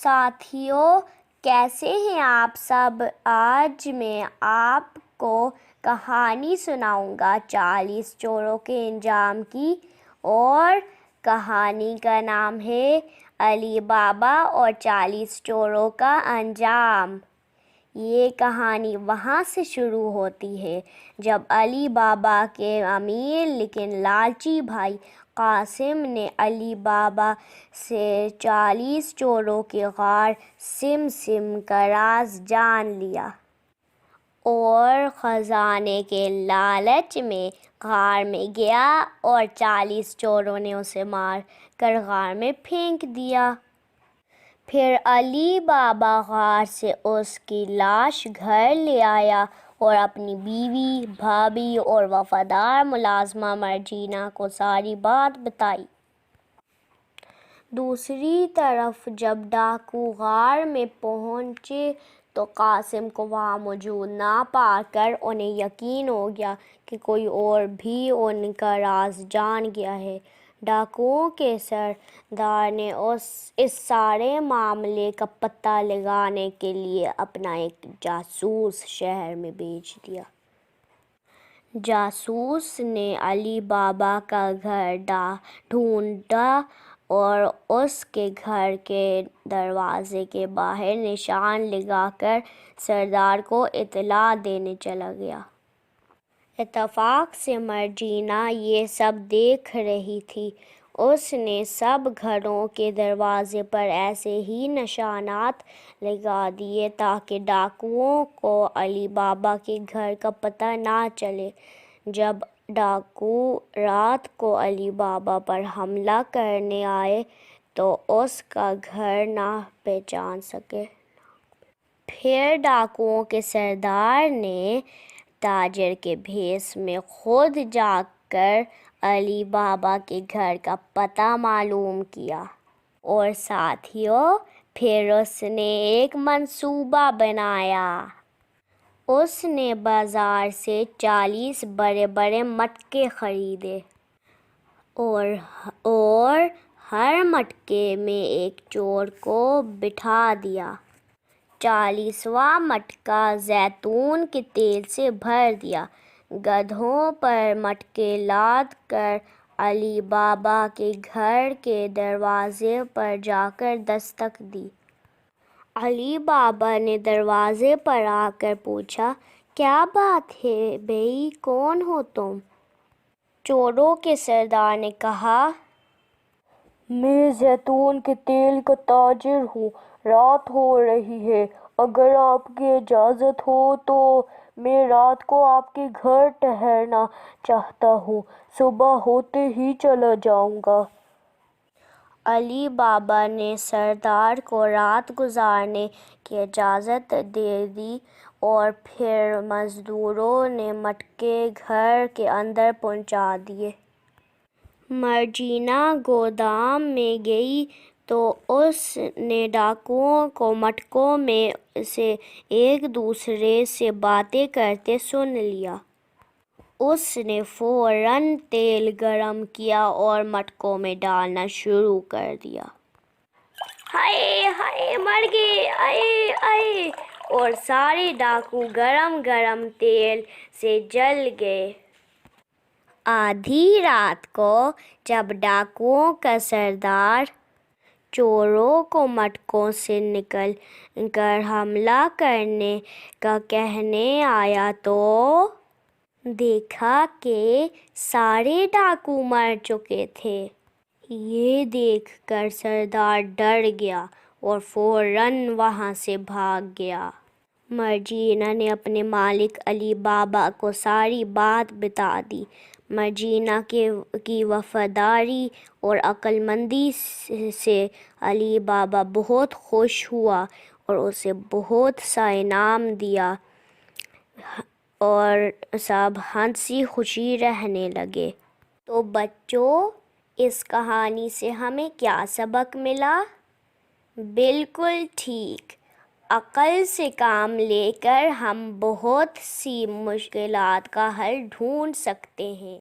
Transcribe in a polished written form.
ساتھیوں، کیسے ہیں آپ سب؟ آج میں آپ کو کہانی سناؤں گا 40 چوروں کے انجام کی، اور کہانی کا نام ہے علی بابا اور 40 چوروں کا انجام۔ یہ کہانی وہاں سے شروع ہوتی ہے جب علی بابا کے امیر لیکن لالچی بھائی قاسم نے علی بابا سے 40 چوروں کے غار سم سم کا راز جان لیا، اور خزانے کے لالچ میں غار میں گیا اور 40 چوروں نے اسے مار کر غار میں پھینک دیا۔ پھر علی بابا غار سے اس کی لاش گھر لے آیا اور اپنی بیوی، بھابھی اور وفادار ملازمہ مرجینا کو ساری بات بتائی۔ دوسری طرف جب ڈاکو غار میں پہنچے تو قاسم کو وہاں موجود نہ پا کر انہیں یقین ہو گیا کہ کوئی اور بھی ان کا راز جان گیا ہے۔ ڈاکوؤں کے سردار نے اس سارے معاملے کا پتہ لگانے کے لیے اپنا ایک جاسوس شہر میں بھیج دیا۔ جاسوس نے علی بابا کا گھر ڈھونڈا اور اس کے گھر کے دروازے کے باہر نشان لگا کر سردار کو اطلاع دینے چلا گیا۔ اتفاق سے مرجینا یہ سب دیکھ رہی تھی۔ اس نے سب گھروں کے دروازے پر ایسے ہی نشانات لگا دیے تاکہ ڈاکوؤں کو علی بابا کے گھر کا پتہ نہ چلے۔ جب ڈاکو رات کو علی بابا پر حملہ کرنے آئے تو اس کا گھر نہ پہچان سکے۔ پھر ڈاکوؤں کے سردار نے تاجر کے بھیس میں خود جا کر علی بابا کے گھر کا پتہ معلوم کیا، اور ساتھیوں پھر اس نے ایک منصوبہ بنایا۔ اس نے بازار سے 40 بڑے بڑے مٹکے خریدے اور ہر مٹکے میں ایک چور کو بٹھا دیا۔ 40واں مٹکا زیتون کے تیل سے بھر دیا۔ گدھوں پر مٹکے لاد کر علی بابا کے گھر کے دروازے پر جا کر دستک دی۔ علی بابا نے دروازے پر آ کر پوچھا، کیا بات ہے بھئی، کون ہو تم؟ چوروں کے سردار نے کہا، میں زیتون کے تیل کا تاجر ہوں، رات ہو رہی ہے، اگر آپ کی اجازت ہو تو میں رات کو آپ کے گھر ٹھہرنا چاہتا ہوں، صبح ہوتے ہی چلا جاؤں گا۔ علی بابا نے سردار کو رات گزارنے کی اجازت دے دی اور پھر مزدوروں نے مٹکے گھر کے اندر پہنچا دیے۔ مرجینا گودام میں گئی تو اس نے ڈاکوؤں کو مٹکوں میں سے ایک دوسرے سے باتیں کرتے سن لیا۔ اس نے فوراً تیل گرم کیا اور مٹکوں میں ڈالنا شروع کر دیا۔ ہائے ہائے، مر گئے، آئے آئے، اور سارے ڈاکو گرم گرم تیل سے جل گئے۔ آدھی رات کو جب ڈاکوؤں کا سردار چوروں کو مٹکوں سے نکل کر حملہ کرنے کا کہنے آیا تو دیکھا کہ سارے ڈاکو مر چکے تھے۔ یہ دیکھ کر سردار ڈر گیا اور فوراً وہاں سے بھاگ گیا۔ مرجینا نے اپنے مالک علی بابا کو ساری بات بتا دی۔ مرجینا کی وفاداری اور عقل مندی سے علی بابا بہت خوش ہوا اور اسے بہت سا انعام دیا، اور سب ہنسی خوشی رہنے لگے۔ تو بچوں، اس کہانی سے ہمیں کیا سبق ملا؟ بالکل ٹھیک، عقل سے کام لے کر ہم بہت سی مشکلات کا حل ڈھونڈ سکتے ہیں۔